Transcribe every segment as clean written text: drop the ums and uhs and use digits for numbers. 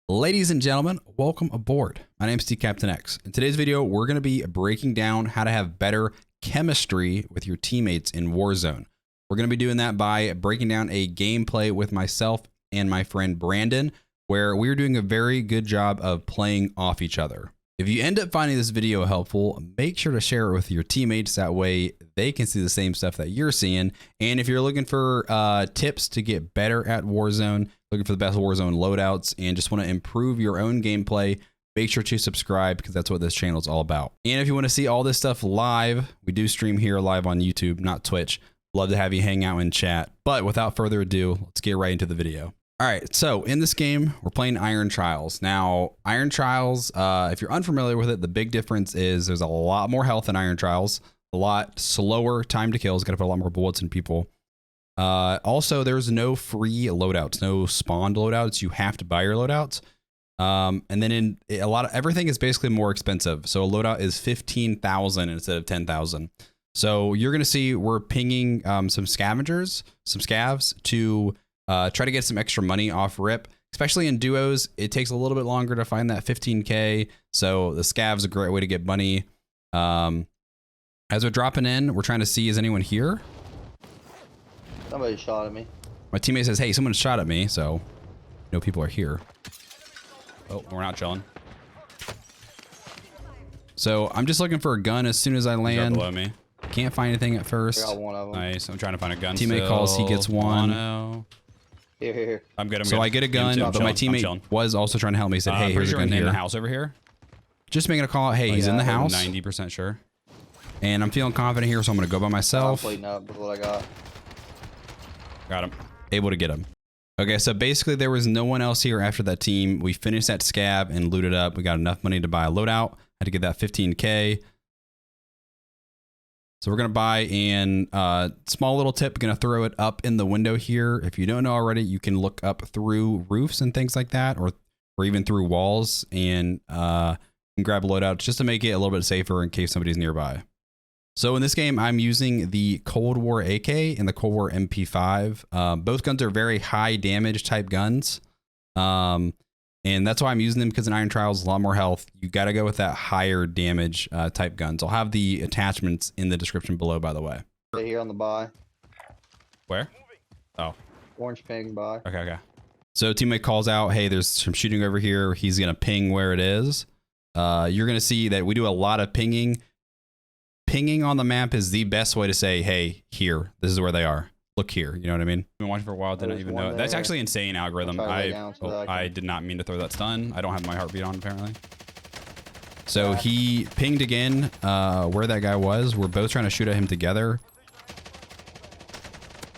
Ladies and gentlemen, welcome aboard. My name is TCaptainX. In today's video, we're going to be breaking down how to have better chemistry with your teammates in Warzone. We're going to be doing that by breaking down a gameplay with myself and my friend Brandon, where we're doing a very good job of playing off each other. If you end up finding this video helpful, make sure to share it with your teammates. That way they can see the same stuff that you're seeing. And if you're looking for tips to get better at Warzone, looking for the best Warzone loadouts, and just want to improve your own gameplay, make sure to subscribe because that's what this channel is all about. And if you want to see all this stuff live, we do stream here live on YouTube, not Twitch. Love to have you hang out and chat. But without further ado, let's get right into the video. All right, so in this game, we're playing Iron Trials. Now, Iron Trials, if you're unfamiliar with it, the big difference is there's a lot more health in Iron Trials, a lot slower time to kills, got to put a lot more bullets in people. Also, there's no free loadouts, no spawned loadouts. You have to buy your loadouts. And then in everything is basically more expensive. So a loadout is 15,000 instead of 10,000. So you're going to see we're pinging some scavengers, some scavs to try to get some extra money off rip, especially in duos. It takes a little bit longer to find that 15K. So the scav's a great way to get money. As we're dropping in, we're trying to see, is anyone here? Somebody shot at me. My teammate says, hey, someone shot at me. So no people are here. Oh, we're not chilling. So I'm just looking for a gun as soon as I land. Below me. Can't find anything at first. I got one of them. Nice. I'm trying to find a gun. Teammate calls, he gets one. Here. I'm good. So I get a gun, but my teammate was also trying to help me. He said, hey, here's a gun here. In the house over here. Just making a call. Hey, he's in the house. 90% sure. And I'm feeling confident here, so I'm going to go by myself. I'm plating up with what I got. Got him. Able to get him. Okay, so basically there was no one else here after that team. We finished that scav and looted up. We got enough money to buy a loadout. Had to get that 15K. So we're going to buy in small little tip. Going to throw it up in the window here. If you don't know already, you can look up through roofs and things like that, or even through walls, and grab a loadout just to make it a little bit safer in case somebody's nearby. So in this game, I'm using the Cold War AK and the Cold War MP5. Both guns are very high damage type guns. And that's why I'm using them, because in Iron Trials, a lot more health. You got to go with that higher damage type guns. I'll have the attachments in the description below, by the way. Stay here on the buy. Where? Oh. Orange ping buy. Okay. So teammate calls out, hey, there's some shooting over here. He's going to ping where it is. You're going to see that we do a lot of pinging. Pinging on the map is the best way to say, hey, here, this is where they are. Look here, you know what I mean? I've been watching for a while, didn't even know. That's actually insane algorithm. I did not mean to throw that stun. I don't have my heartbeat on, apparently. So he pinged again where that guy was. We're both trying to shoot at him together.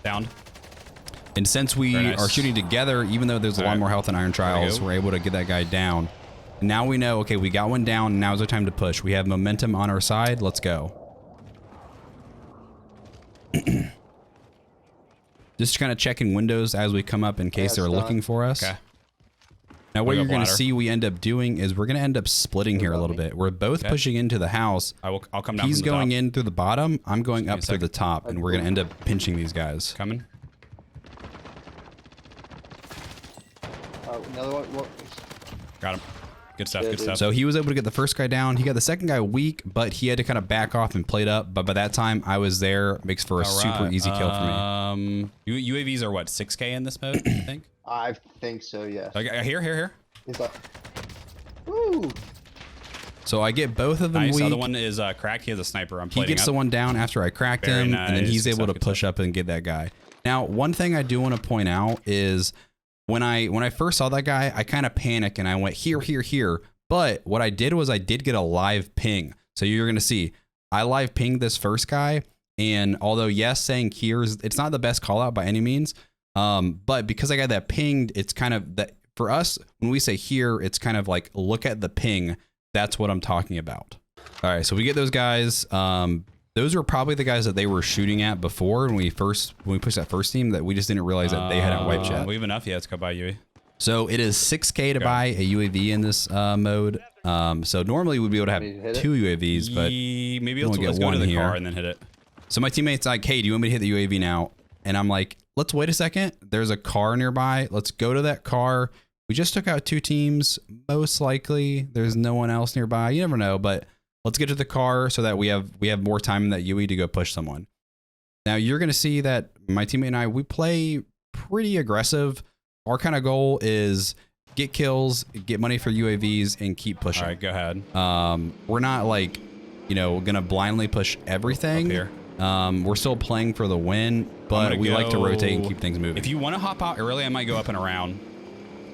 Downed. And since we are shooting together, even though there's a lot more health in Iron Trials, we're able to get that guy down. And now we know, okay, we got one down. Now's our time to push. We have momentum on our side. Let's go. Just kind of checking windows as we come up in case they're looking for us. Okay. Now what you're going to see we end up doing is we're going to end up splitting here a little bit. We're both pushing into the house. I'll come down. He's going in through the bottom. I'm going up through the top, and we're going to end up pinching these guys. Coming. Another one. Got him. Good stuff. Good stuff. So he was able to get the first guy down. He got the second guy weak, but he had to kind of back off and plate up. But by that time, I was there. Makes for a super easy kill for me. UAVs are what, 6K in this mode, I think? I think so, yes. Okay, here. He's like, woo! So I get both of them weak. The other one is cracked. He has a sniper. He gets the one down after I cracked him, and then he's able to push up and get that guy. Now, one thing I do want to point out is when I first saw that guy, I kind of panicked and I went here. But what I did was I did get a live ping. So you're going to see I live pinged this first guy. And although, yes, saying here it's not the best call out by any means. But because I got that pinged, it's kind of that for us, when we say here, it's kind of like look at the ping. That's what I'm talking about. All right. So we get those guys. Those were probably the guys that they were shooting at before when we pushed that first team, that we just didn't realize that they hadn't wiped yet. We have enough. Yeah, let's go buy UAV. So it is 6K to buy a UAV in this mode. So normally we'd be able to have 2 UAVs, but maybe let's go to the car and then hit it. So my teammate's like, hey, do you want me to hit the UAV now? And I'm like, let's wait a second. There's a car nearby. Let's go to that car. We just took out 2 teams. Most likely there's no one else nearby. You never know, but let's get to the car so that we have more time in that UE to go push someone. Now you're going to see that my teammate and I, we play pretty aggressive. Our kind of goal is get kills, get money for UAVs, and keep pushing. All right, go ahead. We're not like, you know, gonna blindly push everything. Up here. We're still playing for the win, but we like to rotate and keep things moving. If you want to hop out early, I might go up and around.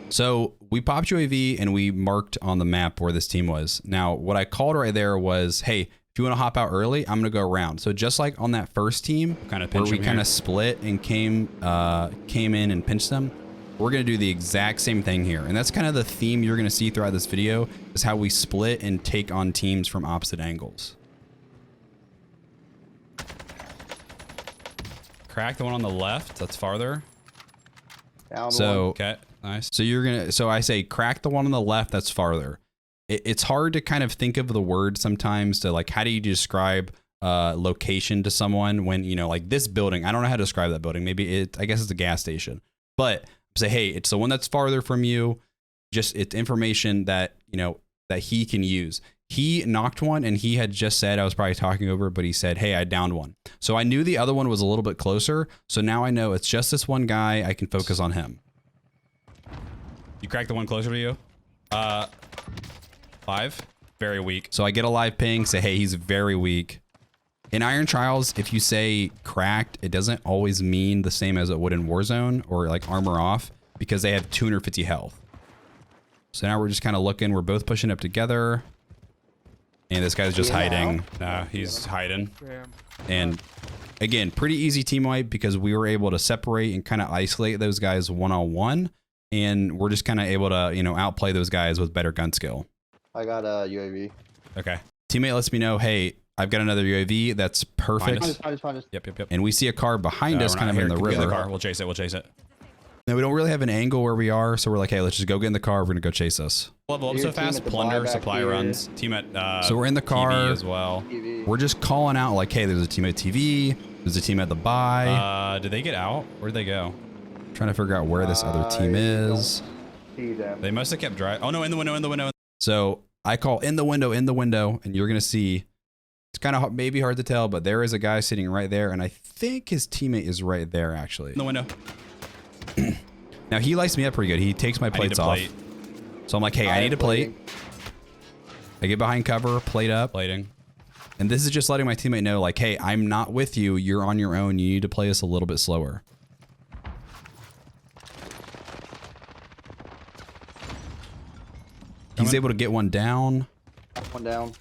So we popped UAV and we marked on the map where this team was. Now, what I called right there was, hey, if you want to hop out early, I'm gonna go around. So just like on that first team, where we kind of split and came in and pinched them, we're gonna do the exact same thing here. And that's kind of the theme you're gonna see throughout this video, is how we split and take on teams from opposite angles. Crack the one on the left. That's farther. Down So one. Okay, nice. So you're gonna, so I say crack the one on the left that's farther. It's hard to kind of think of the word sometimes to like, how do you describe location to someone when, you know, like this building, I don't know how to describe that building. Maybe I guess it's a gas station, but say, hey, it's the one that's farther from you. Just it's information that, you know, that he can use. He knocked one and he had just said, I was probably talking over, but he said, hey, I downed one. So I knew the other one was a little bit closer. So now I know it's just this one guy. I can focus on him. You cracked the one closer to you? 5. Very weak. So I get a live ping, say, hey, he's very weak. In Iron Trials, if you say cracked, it doesn't always mean the same as it would in Warzone or like armor off, because they have 250 health. So now we're just kind of looking. We're both pushing up together. And this guy's just hiding. Nah, he's hiding. And again, pretty easy team wipe because we were able to separate and kind of isolate those guys one-on-one. And we're just kind of able to, you know, outplay those guys with better gun skill. I got a UAV. Okay. Teammate lets me know, hey, I've got another UAV. That's perfect. Find us. Yep. And we see a car behind us kind of in the river. The car. We'll chase it. Now, we don't really have an angle where we are, so we're like, hey, let's just go get in the car. We're going to go chase us. Level up so fast. Plunder, supply runs. Team at so we're in the car TV as well. TV. We're just calling out like, hey, there's a team at TV. There's a team at the buy. Did they get out? Where'd they go? Trying to figure out where this other team is. See them. They must have kept driving. Oh, no, in the window. So I call in the window, and you're going to see, it's kind of maybe hard to tell, but there is a guy sitting right there, and I think his teammate is right there, actually. In the window. Now, he lights me up pretty good. He takes my plates off. So I'm like, hey, I need a plate. I get behind cover, plate up. Plating. And this is just letting my teammate know, like, hey, I'm not with you. You're on your own. You need to play us a little bit slower. He's able to get one down. One down.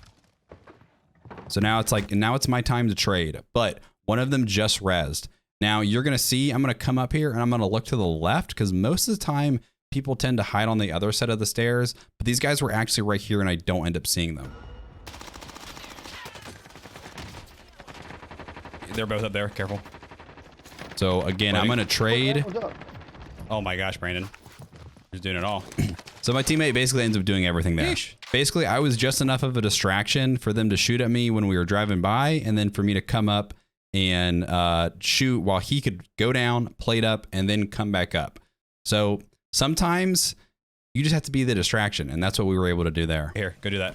So now it's like, now it's my time to trade. But one of them just rezzed. Now you're going to see, I'm going to come up here and I'm going to look to the left because most of the time people tend to hide on the other side of the stairs. But these guys were actually right here and I don't end up seeing them. They're both up there. Careful. So again, I'm going to trade. Oh my gosh, Brandon. He's doing it all. So my teammate basically ends up doing everything there. Yeesh. Basically, I was just enough of a distraction for them to shoot at me when we were driving by, and then for me to come up and shoot while he could go down, plate up, and then come back up. So sometimes you just have to be the distraction, and that's what we were able to do there. Here, go do that.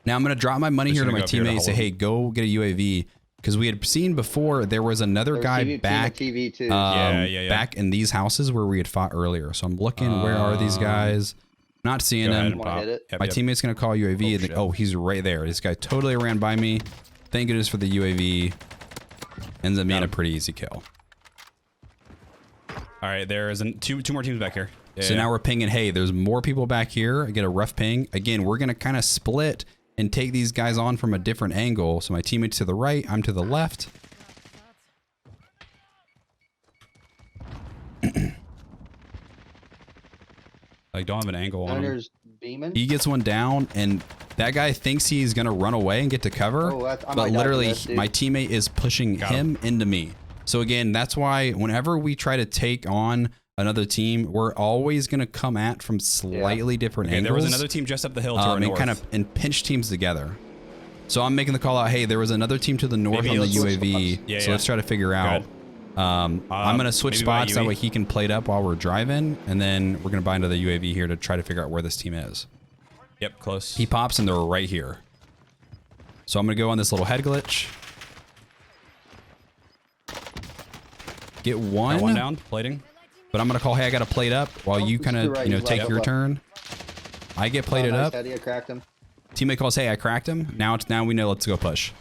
Now I'm going to drop my money here to my teammate and say, hey, go get a UAV. Because we had seen before there was another guy back, TV too. back in these houses where we had fought earlier. So I'm looking, where are these guys? Not seeing them. My teammate's going to call UAV. And think, oh, he's right there. This guy totally ran by me. Thank goodness for the UAV. Ends up being a pretty easy kill. All right, there's two more teams back here. So now we're pinging, hey, there's more people back here. I get a rough ping. Again, we're going to kind of split and take these guys on from a different angle. So my teammate's to the right, I'm to the left. I don't have an angle on him. Beaming. He gets one down, and that guy thinks he's gonna run away and get to cover, but literally my teammate is pushing him into me. So again, that's why whenever we try to take on another team, we're always gonna come at from slightly different angles. There was another team just up the hill to our north. And pinch teams together. So I'm making the call out, hey, there was another team to the north on the UAV. So let's try to figure out I'm going to switch spots. That way he can plate up while we're driving. And then we're going to buy into the UAV here to try to figure out where this team is. Yep, close. He pops and they're right here. So I'm going to go on this little head glitch. Get one. Got one down, plating. But I'm going to call, hey, I got to plate up while you kind of, you know, take your turn. I get plated up. I cracked him. Teammate calls, hey, I cracked him. Now we know, let's go push.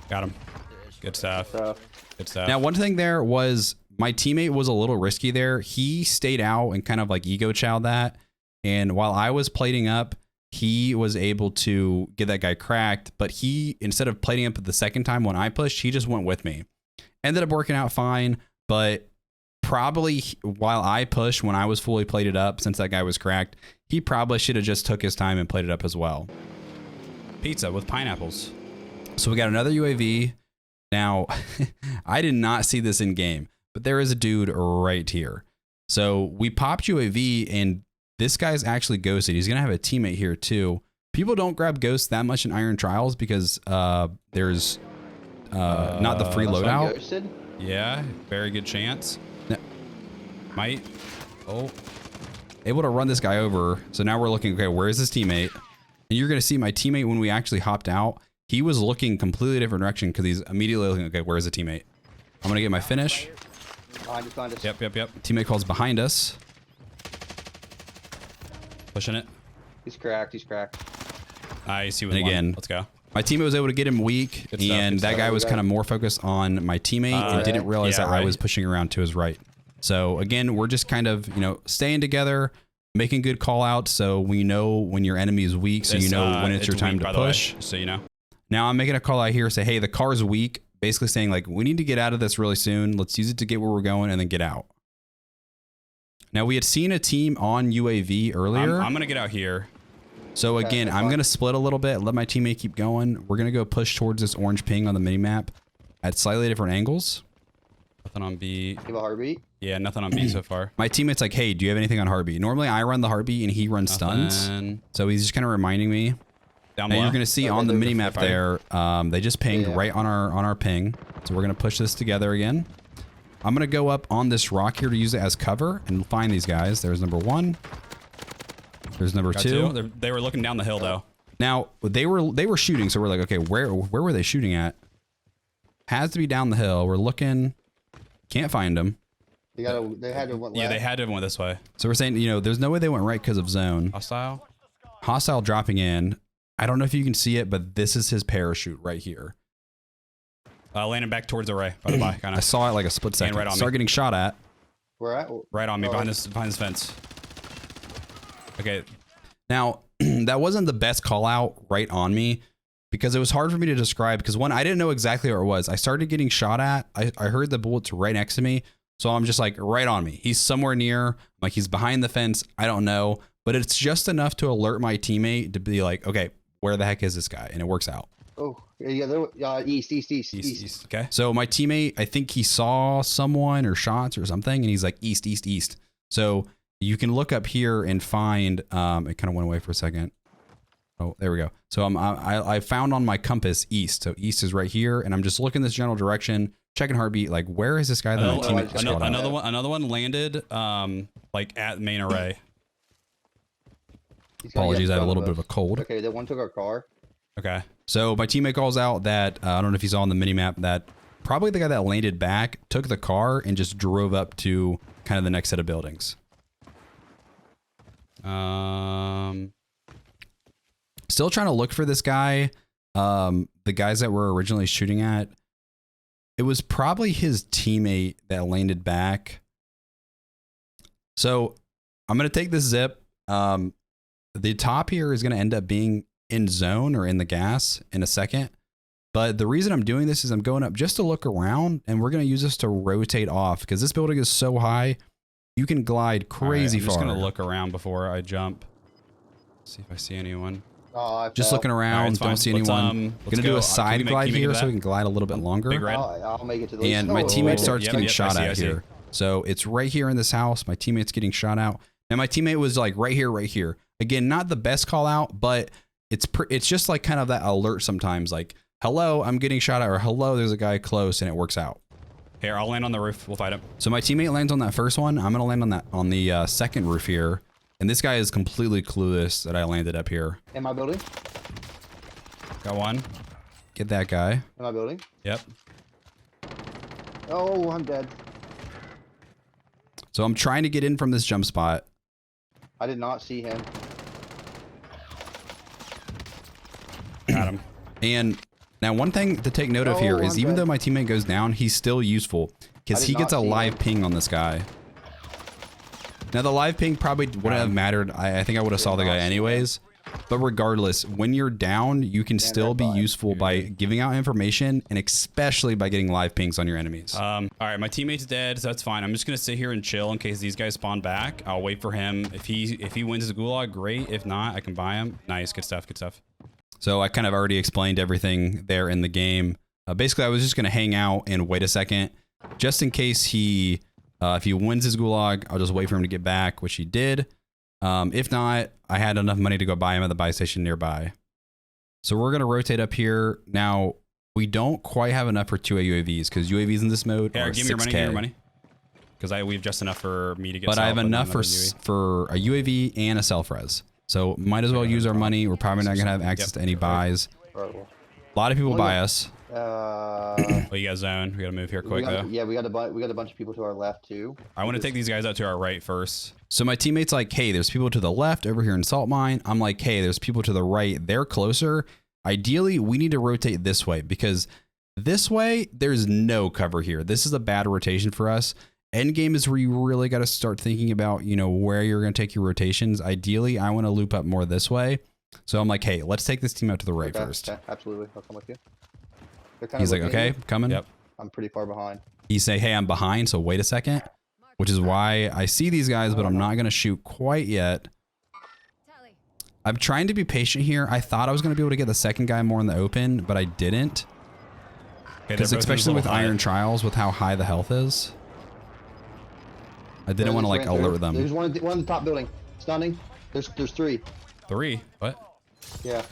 Got him. Good stuff. Good stuff. Now, one thing there was my teammate was a little risky there. He stayed out and kind of like ego chowed that. And while I was plating up, he was able to get that guy cracked. But he, instead of plating up the second time when I pushed, he just went with me. Ended up working out fine. But probably while I pushed, when I was fully plated up, since that guy was cracked, he probably should have just took his time and plated up as well. Pizza with pineapples. So we got another UAV. Now, I did not see this in game, but there is a dude right here. So we popped UAV and this guy's actually ghosted. He's going to have a teammate here too. People don't grab ghosts that much in Iron Trials because there's not the free loadout. Yeah, very good chance. No. Might. Oh. Able to run this guy over. So now we're looking, okay, where is this teammate? And you're going to see my teammate when we actually hopped out. He was looking completely different direction because he's immediately looking, okay, where's the teammate? I'm going to get my finish. Behind us. Yep. Teammate calls behind us. Pushing it. He's cracked. I see with and one. again, Let's go. My teammate was able to get him weak, and that guy was kind of more focused on my teammate and didn't realize that I was pushing around to his right. So again, we're just kind of, you know, staying together, making good call outs so we know when your enemy is weak, so you know when it's your time to push. So you know. Now I'm making a call out here, say, hey, the car's weak, basically saying like, we need to get out of this really soon. Let's use it to get where we're going and then get out. Now we had seen a team on UAV earlier. I'm going to get out here. So again, I'm going to split a little bit, let my teammate keep going. We're going to go push towards this orange ping on the minimap at slightly different angles. Nothing on B. You have a heartbeat? Yeah, nothing on B so far. My teammate's like, hey, do you have anything on heartbeat? Normally I run the heartbeat and he runs stuns. So he's just kind of reminding me. Down now below. You're going to see on the minimap there, they just pinged right on our ping. So we're going to push this together again. I'm going to go up on this rock here to use it as cover and find these guys. There's number one. There's number two. They were looking down the hill though. Now they were shooting, so we're like, okay, where were they shooting at? Has to be down the hill. We're looking, can't find them. They had to went left. Yeah, they had to have went this way. So we're saying, you know, there's no way they went right because of zone. Hostile dropping in. I don't know if you can see it, but this is his parachute right here. Landing back towards the Ray. By the by, kind of. I saw it like a split second. Right on Start getting shot at. Where at? Right on me, behind this fence. Okay. Now, that wasn't the best call out right on me because it was hard for me to describe because one, I didn't know exactly where it was. I started getting shot at. I heard the bullets right next to me. So I'm just like right on me. He's somewhere near, like he's behind the fence. I don't know, but it's just enough to alert my teammate to be like, okay, where the heck is this guy? And it works out. Oh, yeah, east. Okay. So my teammate, I think he saw someone or shots or something, and he's like east. So you can look up here and find. It kind of went away for a second. Oh, there we go. So I found on my compass east. So east is right here, and I'm just looking this general direction, checking heartbeat. Like, where is this guy that my teammate just shot at? Another one landed like at main array. Apologies, I have a little bit of a cold. Okay, that one took our car. Okay. So my teammate calls out that, I don't know if you saw on the minimap, that probably the guy that landed back took the car and just drove up to kind of the next set of buildings. Still trying to look for this guy. The guys that were originally shooting at, it was probably his teammate that landed back. So I'm going to take this zip. The top here is going to end up being in zone or in the gas in a second. But the reason I'm doing this is I'm going up just to look around, and we're going to use this to rotate off because this building is so high. You can glide crazy far. I'm just going to look around before I jump. See if I see anyone. Just looking around, don't see anyone. Going to do a side glide here so we can glide a little bit longer. Big red. I'll make it to the And my teammate starts getting shot at here. So it's right here in this house. My teammate's getting shot out. And my teammate was like right here. Again, not the best call out, but it's just like kind of that alert sometimes, like, hello, I'm getting shot at, or hello, there's a guy close, and it works out. Here, I'll land on the roof. We'll fight him. So my teammate lands on that first one. I'm gonna land on the second roof here. And this guy is completely clueless that I landed up here. In my building. Got one. Get that guy. In my building. Yep. Oh, I'm dead. So I'm trying to get in from this jump spot. I did not see him. Got him. And now one thing to take note of here is even though my teammate goes down, he's still useful because he gets a live ping on this guy. Now the live ping probably wouldn't have mattered. I think I would have saw the guy anyways. But regardless, when you're down, you can still be useful by giving out information and especially by getting live pings on your enemies. All right, my teammate's dead, so that's fine. I'm just gonna sit here and chill in case these guys spawn back. I'll wait for him. If he wins his gulag, great. If not, I can buy him. Nice, good stuff, good stuff. So I kind of already explained everything there in the game. Basically, I was just gonna hang out and wait a second, just in case if he wins his gulag, I'll just wait for him to get back, which he did. If not, I had enough money to go buy him at the buy station nearby. So we're going to rotate up here. Now, we don't quite have enough for 2 UAVs because UAVs in this mode are 6K. Give me your money. Because we have just enough for me to get. But I have enough for a UAV and a self-res. So might as well use our money. We're probably not going to have access to any buys. A lot of people buy us. Oh, you got zone. We got to move here quick though. Yeah, we got a bunch of people to our left too. I want to take these guys out to our right first. So my teammate's like, hey, there's people to the left over here in Salt Mine. I'm like, hey, there's people to the right. They're closer. Ideally, we need to rotate this way because this way, there's no cover here. This is a bad rotation for us. End game is where you really got to start thinking about, where you're going to take your rotations. Ideally, I want to loop up more this way. So I'm like, hey, let's take this team out to the right first. Okay, absolutely. I'll come with you. He's like, okay, coming. Yep. I'm pretty far behind. He say, hey, I'm behind, so wait a second. Which is why I see these guys, but I'm not going to shoot quite yet. I'm trying to be patient here. I thought I was going to be able to get the second guy more in the open, but I didn't. Because especially with Iron Trials, with how high the health is. I didn't want to like alert them. There's one in the top building. Stunning. There's 3. 3? What? Yeah.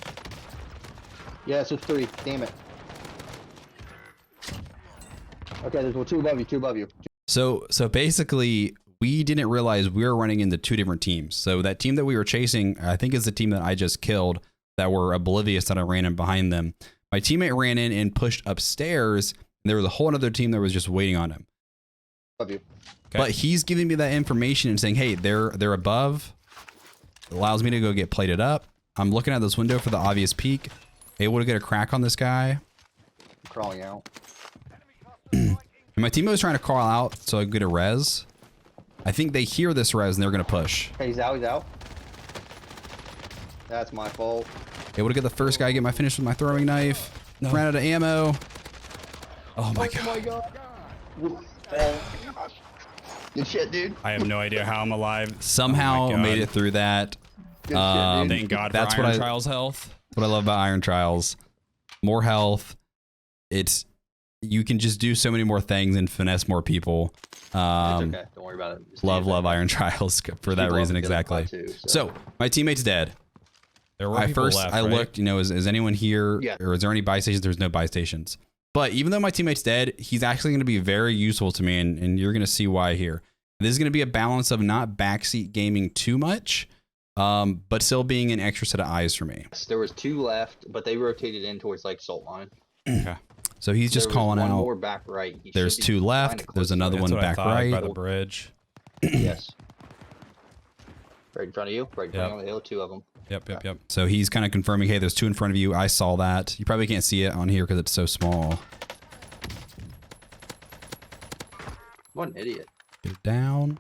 Yeah, so 3. Damn it. Okay, there's 2 above you. So basically, we didn't realize we were running into 2 different teams. So that team that we were chasing, I think is the team that I just killed that were oblivious that I ran in behind them. My teammate ran in and pushed upstairs, and there was a whole other team that was just waiting on him. Above you. Okay. But he's giving me that information and saying, hey, they're above. It allows me to go get plated up. I'm looking at this window for the obvious peek. Able to get a crack on this guy. I'm crawling out. And my teammate was trying to crawl out so I could get a res. I think they hear this res and they're going to push. Okay, he's out. That's my fault. Able to get the first guy, get my finish with my throwing knife. No. Ran out of ammo. Oh my god. Good shit, dude. I have no idea how I'm alive. Somehow made it through that. Good shit, dude. Thank God for Iron Trials health. What I love about Iron Trials. More health. You can just do so many more things and finesse more people. It's okay. Don't worry about it. Love Iron Trials for that reason exactly. So my teammate's dead. There were first left, I right? looked, is anyone here? Yeah. Or is there any buy stations? There's no buy stations. But even though my teammate's dead, he's actually going to be very useful to me, and you're going to see why here. This is going to be a balance of not backseat gaming too much, but still being an extra set of eyes for me. There was 2 left, but they rotated in towards like Salt Line. Okay. So he's just calling out. One more back right. There's 2 left. There's another one back right. By the bridge. Yes. Right in front of you. Right in front of the hill. 2 of them. Yep. So he's kind of confirming, hey, there's 2 in front of you. I saw that. You probably can't see it on here because it's so small. What an idiot. Get it down.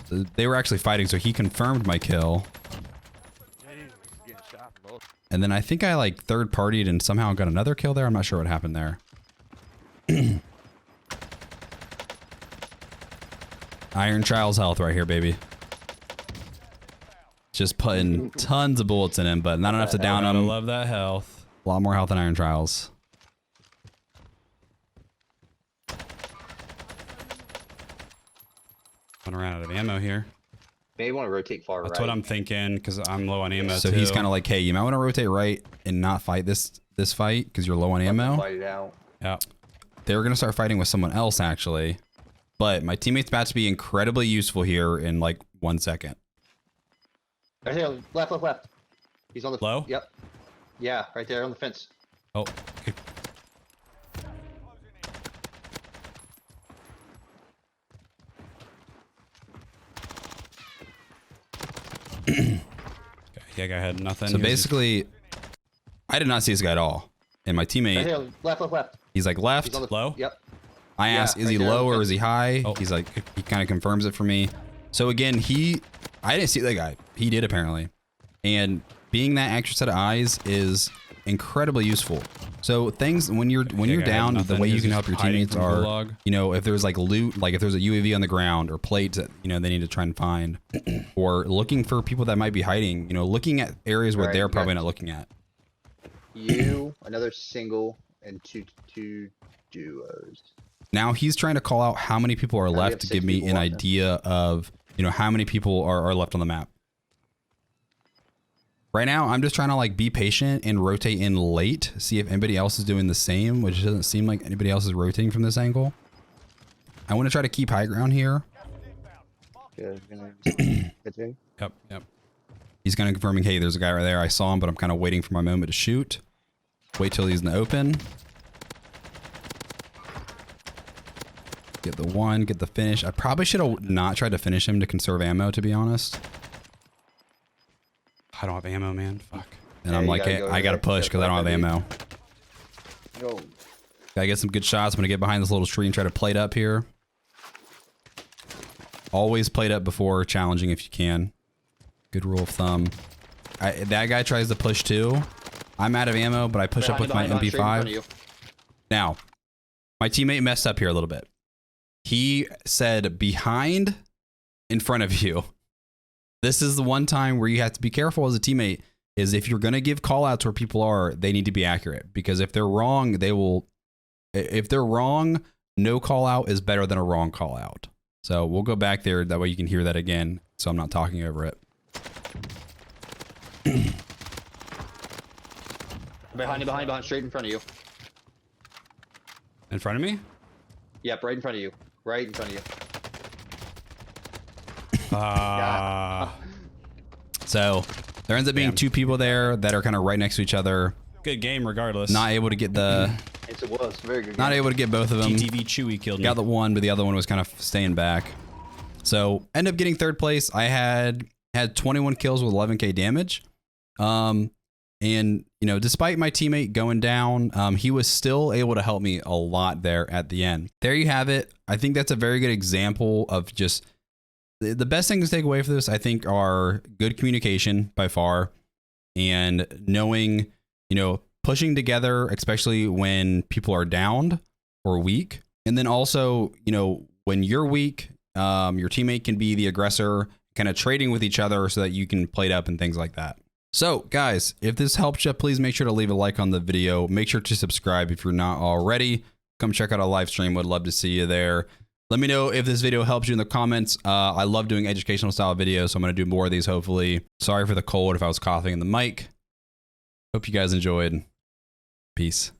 So they were actually fighting, so he confirmed my kill. And then I think I like third partied and somehow got another kill there. I'm not sure what happened there. Iron Trials health right here, baby. Just putting tons of bullets in him, but not enough to down him. I love that health. A lot more health than Iron Trials. I'm running out of ammo here. Maybe want to rotate far right. That's what I'm thinking, because I'm low on ammo so too. He's kind of like, hey, you might want to rotate right and not fight this fight because you're low on ammo. Fight it out. Yeah. they were going to start fighting with someone else actually. But my teammate's about to be incredibly useful here in like 1 second. Right here, left. He's on the low. Yep. Yeah, right there on the fence. Oh. Okay. Yeah, guy had nothing. So basically, I did not see this guy at all. And my teammate. Right here, left. He's like left. He's on the low. Yep. I asked, is he low or is he high? Oh. He's like, he kind of confirms it for me. So again, I didn't see that guy. He did apparently. And being that extra set of eyes is incredibly useful. So things when you're down, the way you can help your teammates are, you know, if there's like loot, like if there's a UAV on the ground or plates that, you know, they need to try and find, or looking for people that might be hiding, you know, looking at areas where they're probably not looking at. You, another single, and two duos. Now he's trying to call out how many people are left to give me an idea of, you know, how many people are left on the map. Right now, I'm just trying to like be patient and rotate in late, see if anybody else is doing the same, which doesn't seem like anybody else is rotating from this angle. I want to try to keep high ground here. Yep. He's kind of confirming, hey, there's a guy right there. I saw him, but I'm kind of waiting for my moment to shoot. Wait till he's in the open. Get the one, get the finish. I probably should have not tried to finish him to conserve ammo, to be honest. I don't have ammo, man. Fuck. And I'm like, hey, I gotta push because I don't have ammo. Go. Gotta get some good shots. I'm gonna get behind this little tree and try to plate up here. Always plate up before challenging if you can. Good rule of thumb. That guy tries to push too. I'm out of ammo, but I push up with my MP5. Now, my teammate messed up here a little bit. He said behind, in front of you. This is the one time where you have to be careful as a teammate, is if you're going to give call outs where people are, they need to be accurate, because if they're wrong, if they're wrong, no call out is better than a wrong call out. So we'll go back there. That way you can hear that again. So I'm not talking over it. Behind, straight in front of you. In front of me? Yep, right in front of you. Right in front of you. So there ends up being two people there that are kind of right next to each other. Good game regardless. Not able to get the... Yes, it was. Very good game. Not able to get both of them. TTV Chewy killed me. Got the one, but the other one was kind of staying back. So end up getting third place. I had 21 kills with 11k damage. And, you know, despite my teammate going down, he was still able to help me a lot there at the end. There you have it. I think that's a very good example of just... The best things to take away from this, I think, are good communication by far, and knowing, you know, pushing together, especially when people are downed or weak. And then also, you know, when you're weak, your teammate can be the aggressor, kind of trading with each other so that you can plate up and things like that. So guys, if this helped you, please make sure to leave a like on the video. Make sure to subscribe if you're not already. Come check out a live stream. Would love to see you there. Let me know if this video helps you in the comments. I love doing educational style videos, so I'm going to do more of these hopefully. Sorry for the cold if I was coughing in the mic. Hope you guys enjoyed. Peace.